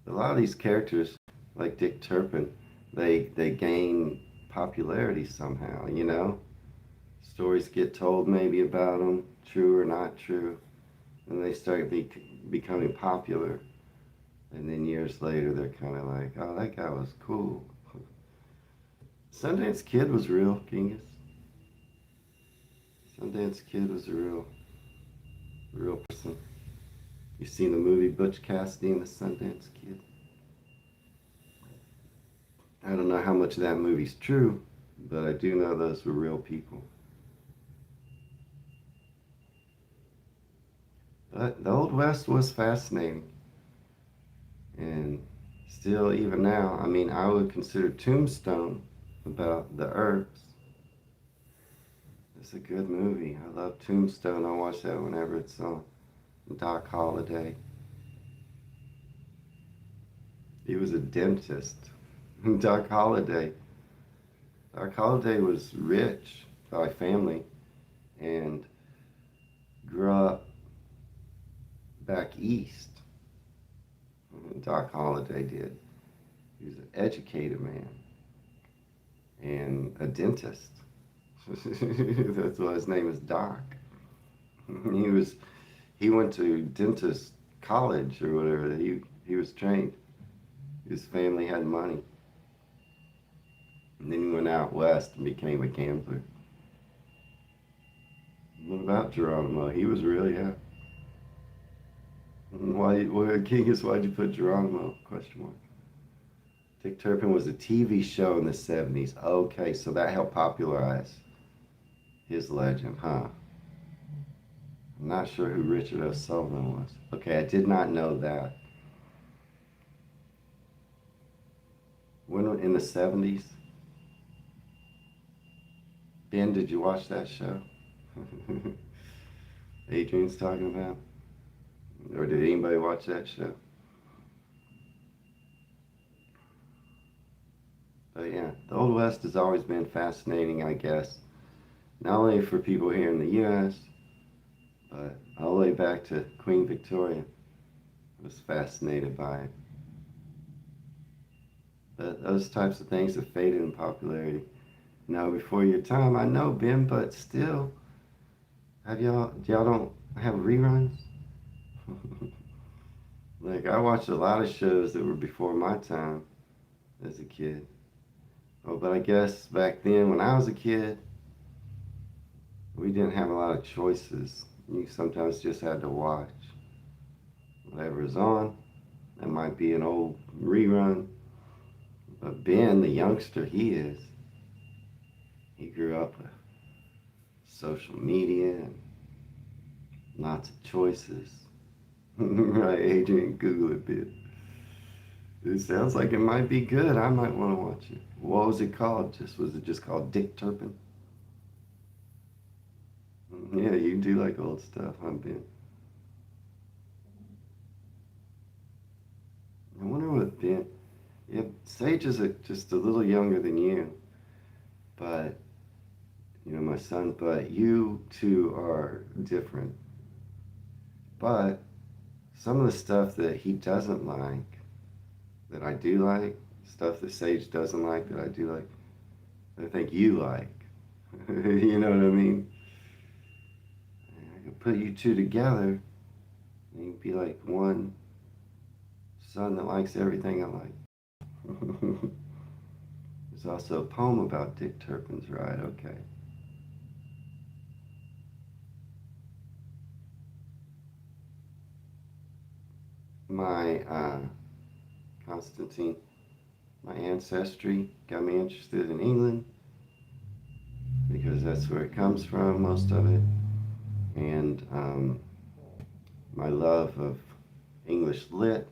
A lot of these characters, like Dick Turpin, they gain popularity somehow, Stories get told maybe about them, true or not true, and they start becoming popular. And then years later, they're kind of like, oh, that guy was cool. Sundance Kid was real, Kingus. Sundance Kid was a real person. You seen the movie Butch Cassidy and the Sundance Kid? I don't know how much of that movie's true, but I do know those were real people. But the Old West was fascinating. And still, even now, I mean, I would consider Tombstone about the Earps. It's a good movie. I love Tombstone. I watch that whenever it's on. Doc Holliday. He was a dentist. Doc Holliday. Doc Holliday was rich by family and grew up back east. Doc Holliday did. He was an educated man and a dentist. That's why his name is Doc. He was he went to dentist college or whatever. He was trained. His family had money. And then he went out west and became a gambler. What about Geronimo? He was really, yeah. Why'd you put Geronimo? Question mark. Dick Turpin was a TV show in the 70s. Okay, so that helped popularize his legend, huh? I'm not sure who Richard O'Sullivan was. Okay, I did not know that. When in the 70s? Ben, did you watch that show? Adrian's talking about? Or did anybody watch that show? But yeah, the Old West has always been fascinating, I guess. Not only for people here in the U.S., but all the way back to Queen Victoria. I was fascinated by it. But those types of things have faded in popularity. Now, before your time, I know, Ben, but still, y'all don't have reruns? Like, I watched a lot of shows that were before my time as a kid. Oh, but I guess back then, when I was a kid, we didn't have a lot of choices. You sometimes just had to watch whatever was on. That might be an old rerun. But Ben, the youngster he is, he grew up with social media and lots of choices. Right, Adrian, Google it, Ben. It sounds like it might be good. I might want to watch it. What was it called? Was it just called Dick Turpin? Yeah, you do like old stuff, huh, Ben? I wonder what Ben. Yeah, Sage is just a little younger than you, but my son. But you two are different. But some of the stuff that he doesn't like, that I do like, stuff that Sage doesn't like that I do like, I think you like. You know what I mean? I could put you two together, and you'd be like one son that likes everything I like. There's also a poem about Dick Turpin's ride. Okay. My Constantine, my ancestry got me interested in England because that's where it comes from, most of it, and my love of English lit.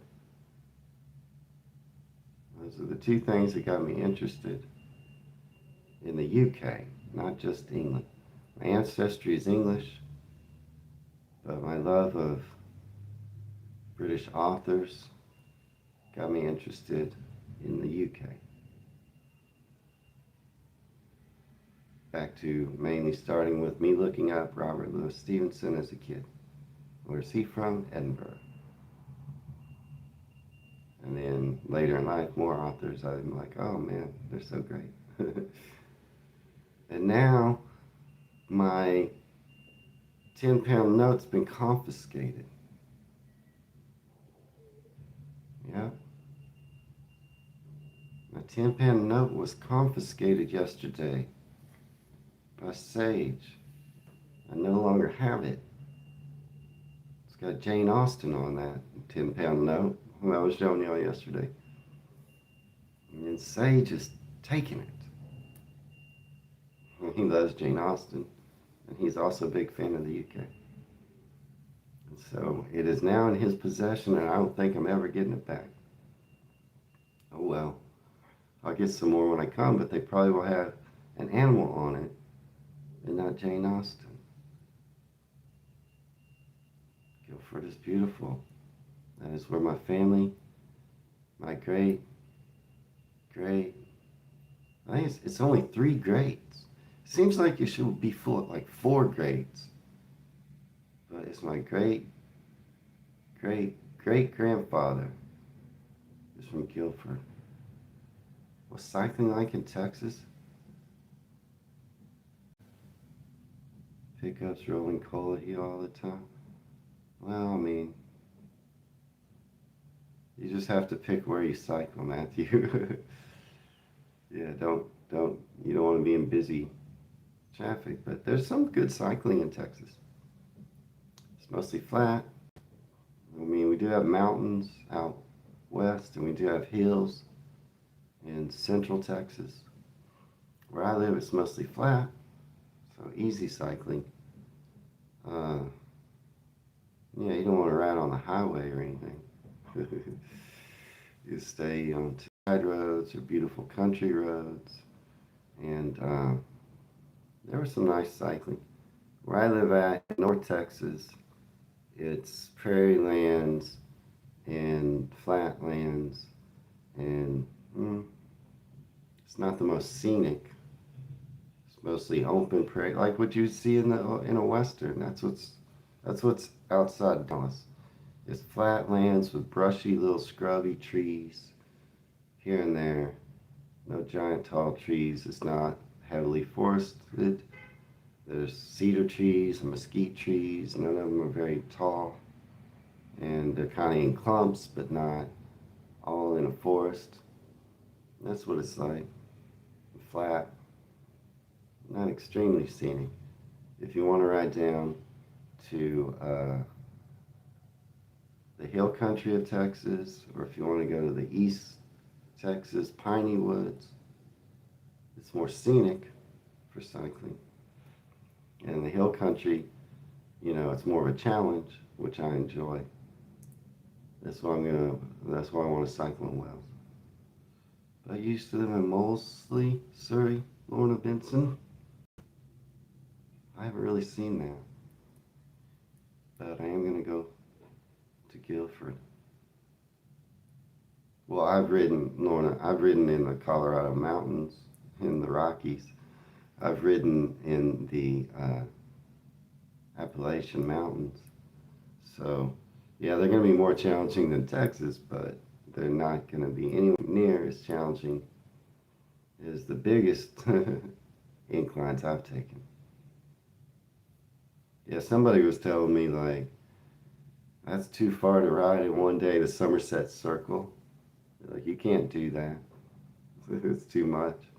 Those are the two things that got me interested in the UK, not just England. My ancestry is English, but my love of British authors got me interested in the UK. Back to mainly starting with me looking up Robert Louis Stevenson as a kid. Where's he from? Edinburgh. And then later in life, more authors, I'm like, oh man, they're so great. And now my 10-pound note's been confiscated. Yeah. My 10-pound note was confiscated yesterday by Sage. I no longer have it. It's got Jane Austen on that 10-pound note that I was showing y'all yesterday. And then Sage is taking it. He loves Jane Austen, and he's also a big fan of the UK. And so it is now in his possession, and I don't think I'm ever getting it back. Oh well. I'll get some more when I come, but they probably will have an animal on it and not Jane Austen. Guildford is beautiful. That is where my family, my I think it's only 3 grades. Seems like you should be full of like 4 grades. But it's my great grandfather from Guilford. What's cycling like in Texas? Pickups rolling coal at you all the time? Well, I mean, you just have to pick where you cycle, Matthew. Yeah, you don't want to be in busy traffic, but there's some good cycling in Texas. It's mostly flat. I mean, we do have mountains out west, and we do have hills in central Texas. Where I live, it's mostly flat, so easy cycling. Uh, yeah, you don't want to ride on the highway or anything. You stay on side roads or beautiful country roads, and there was some nice cycling. Where I live at, North Texas, it's prairie lands and flat lands, and it's not the most scenic. It's mostly open prairie, like what you see in a western. That's what's outside Dallas. It's flat lands with brushy little scrubby trees here and there. No giant tall trees. It's not heavily forested. There's cedar trees and mesquite trees. None of them are very tall. And they're kind of in clumps, but not all in a forest. That's what it's like. Flat. Not extremely scenic. If you want to ride down to the hill country of Texas, or if you want to go to the East Texas piney woods, it's more scenic for cycling. And the hill country, it's more of a challenge, which I enjoy. That's why I want to cycle in Wales. But I used to live in Molesley, Surrey, Lorna Benson. I haven't really seen that. But I am going to go to Guilford. Well, I've ridden in the Colorado mountains, in the Rockies. I've ridden in the Appalachian Mountains. So, yeah, they're going to be more challenging than Texas, but they're not going to be anywhere near as challenging as the biggest inclines I've taken. Yeah, somebody was telling me, like, that's too far to ride in one day to Somerset Circle. Like, you can't do that. It's too much.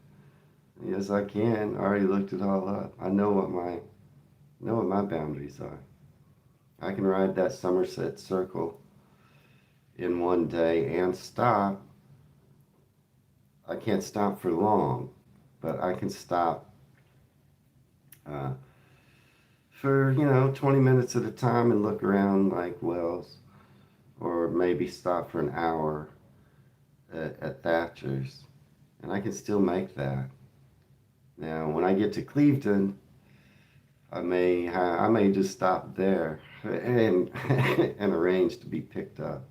Yes, I can. I already looked it all up. I know what my boundaries are. I can ride that Somerset Circle in one day and stop. I can't stop for long, but I can stop for 20 minutes at a time and look around like Wells, or maybe stop for an hour at Thatcher's, and I can still make that. Now, when I get to Cleveland, I may just stop there and and arrange to be picked up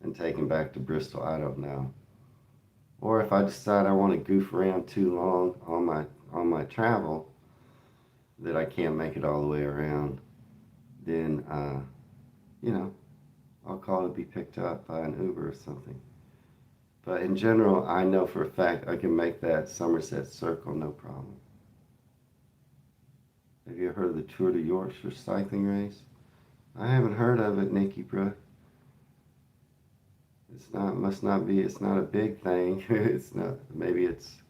and taken back to Bristol. I don't know. Or if I decide I want to goof around too long on my travel, that I can't make it all the way around, then I'll call to be picked up by an Uber or something. But in general, I know for a fact I can make that Somerset Circle no problem. Have you ever heard of the Tour de Yorkshire cycling race? I haven't heard of it, Nikki Brooke. It's not a big thing. It's not, maybe it's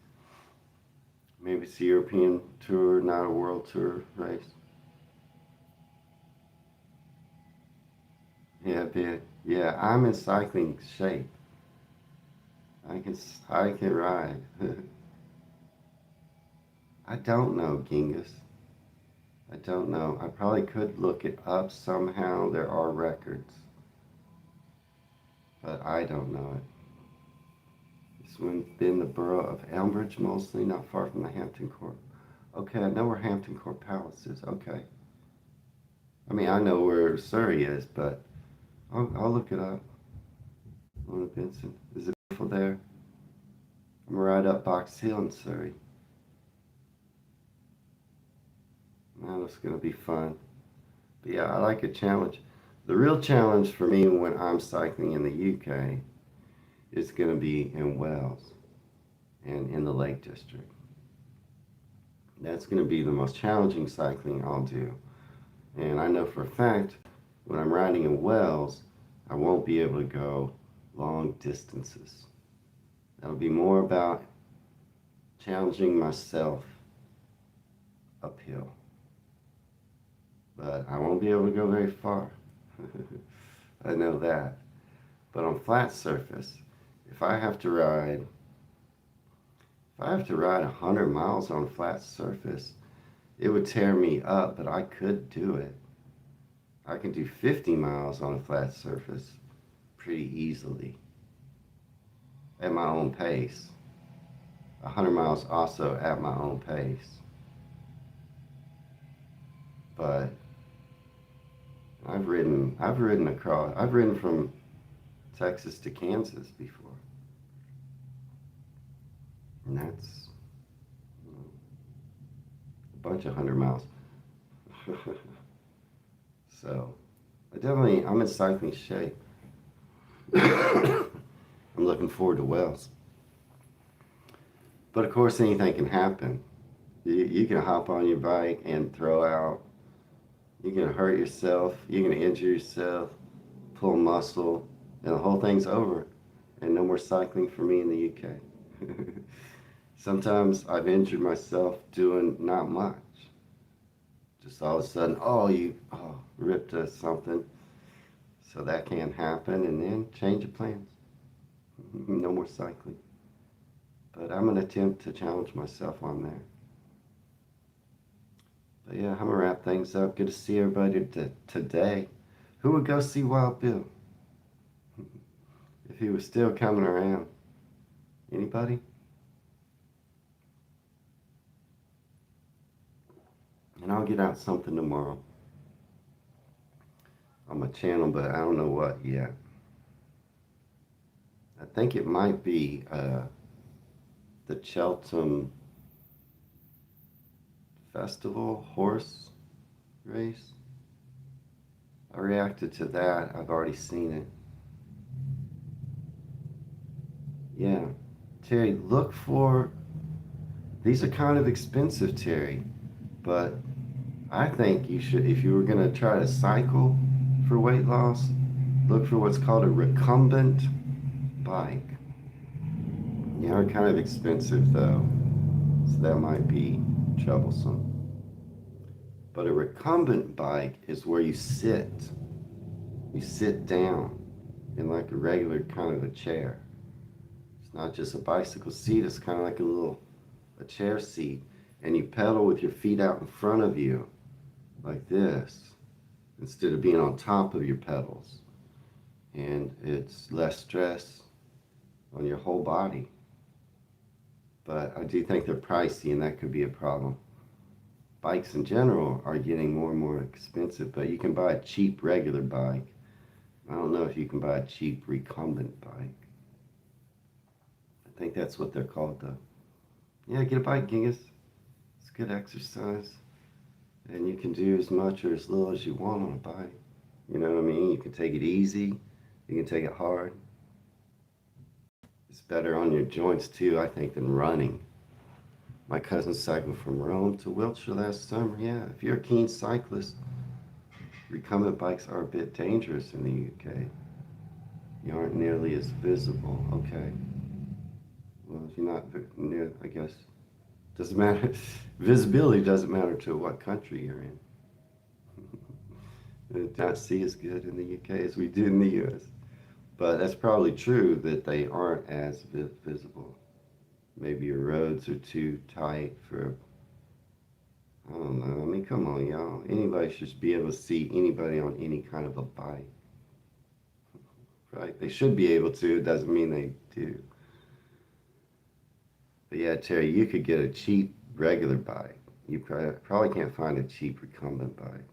a European tour, not a world tour race. Yeah, big. Yeah, I'm in cycling shape. I can ride. I don't know, Genghis. I don't know. I probably could look it up somehow. There are records. But I don't know it. It's within the borough of Elmbridge, mostly, not far from the Hampton Court. Okay, I know where Hampton Court Palace is. Okay. I mean, I know where Surrey is, but I'll look it up. Lorna Benson. Is it beautiful there? I'm right up Box Hill in Surrey. Now it's going to be fun. But yeah, I like a challenge. The real challenge for me when I'm cycling in the UK is going to be in Wells and in the Lake District. That's going to be the most challenging cycling I'll do. And I know for a fact, when I'm riding in Wells, I won't be able to go long distances. That'll be more about challenging myself uphill. But I won't be able to go very far. I know that. But on flat surface, if I have to ride 100 miles on flat surface, it would tear me up, but I could do it. I can do 50 miles on a flat surface pretty easily at my own pace. 100 miles also at my own pace. But I've ridden from Texas to Kansas before. And that's a bunch of 100 miles. So, I'm in cycling shape. I'm looking forward to Wells. But of course, anything can happen. You can hop on your bike and throw out. You're going to hurt yourself. You're going to injure yourself, pull muscle, and the whole thing's over. And no more cycling for me in the UK. Sometimes I've injured myself doing not much. Just all of a sudden, you ripped something. So that can't happen, and then change of plans. No more cycling. But I'm going to attempt to challenge myself on there. But yeah, I'm going to wrap things up. Good to see everybody today. Who would go see Wild Bill? If he was still coming around. Anybody? And I'll get out something tomorrow on my channel, but I don't know what yet. I think it might be the Cheltenham Festival horse race. I reacted to that. I've already seen it. Yeah. Terry, look for... These are kind of expensive, Terry. But I think you should, if you were going to try to cycle for weight loss, look for what's called a recumbent bike. They are kind of expensive though, so that might be troublesome. But a recumbent bike is where you sit down in like a regular kind of a chair. It's not just a bicycle seat, it's kind of like a chair seat. And you pedal with your feet out in front of you, like this, instead of being on top of your pedals. And it's less stress on your whole body. But I do think they're pricey, and that could be a problem. Bikes in general are getting more and more expensive, but you can buy a cheap regular bike. I don't know if you can buy a cheap recumbent bike. I think that's what they're called, though. Yeah, get a bike, Genghis. It's good exercise. And you can do as much or as little as you want on a bike. You know what I mean? You can take it easy. You can take it hard. It's better on your joints, too, I think, than running. My cousin cycled from Rome to Wiltshire last summer. Yeah, if you're a keen cyclist, recumbent bikes are a bit dangerous in the UK. You aren't nearly as visible. Okay. Well, if you're not near, I guess, doesn't matter. Visibility doesn't matter to what country you're in. We do not see as good in the UK as we do in the US. But that's probably true that they aren't as visible. Maybe your roads are too tight for, I don't know. I mean, come on, y'all. Anybody should be able to see anybody on any kind of a bike. Right? They should be able to. It doesn't mean they do. But yeah, Terry, you could get a cheap regular bike. You probably can't find a cheap recumbent bike.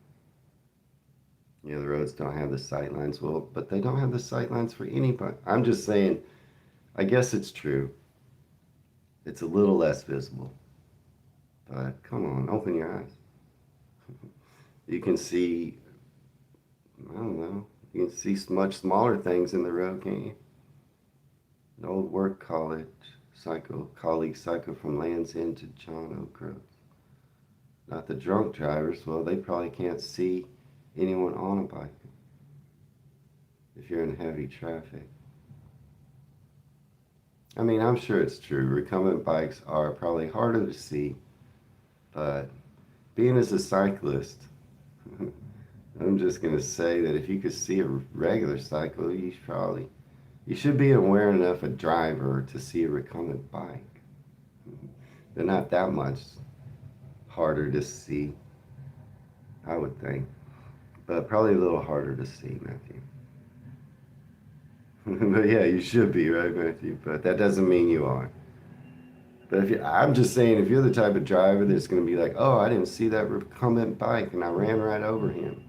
You know, the roads don't have the sight lines. Well, but they don't have the sight lines for anybody. I'm just saying, I guess it's true. It's a little less visible. But come on, open your eyes. You can see, I don't know, you can see much smaller things in the road, can't you? An old work colleague cycle from Land's End to John O'Groats. Not the drunk drivers. Well, they probably can't see anyone on a bike if you're in heavy traffic. I mean, I'm sure it's true. Recumbent bikes are probably harder to see, but being as a cyclist, I'm just going to say that if you could see a regular cycle, you should be aware enough a driver to see a recumbent bike. They're not that much harder to see, I would think, but probably a little harder to see, Matthew. But yeah, you should be, right, Matthew? But that doesn't mean you are. But I'm just saying, if you're the type of driver that's going to be like, oh, I didn't see that recumbent bike and I ran right over him,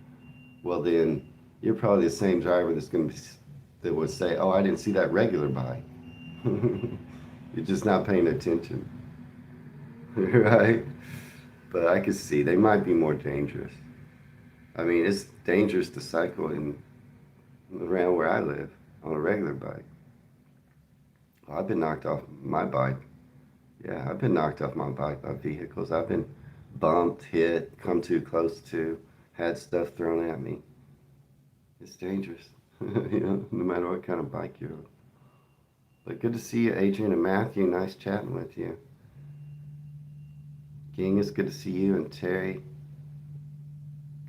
well then you're probably the same driver that would say, oh, I didn't see that regular bike. You're just not paying attention, right? But I could see they might be more dangerous. I mean, it's dangerous to cycle around where I live on a regular bike. Well, I've been knocked off my bike. Yeah, I've been knocked off my bike by vehicles. I've been bumped, hit, come too close to, had stuff thrown at me. It's dangerous, no matter what kind of bike you're on. But good to see you, Adrian and Matthew. Nice chatting with you. King, it's good to see you, and Terry.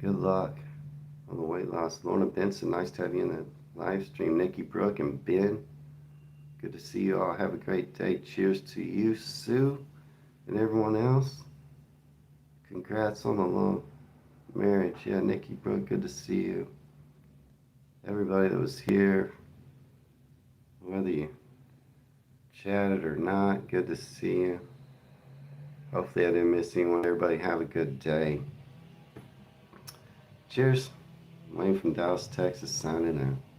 Good luck on the weight loss. Lorna Benson, nice to have you in the live stream. Nikki Brooke and Ben, good to see you all. Have a great day. Cheers to you, Sue, and everyone else. Congrats on the long marriage. Yeah, Nikki Brooke, good to see you. Everybody that was here, whether you chatted or not, good to see you. Hopefully I didn't miss anyone. Everybody have a good day. Cheers. Wayne from Dallas, Texas, signing out.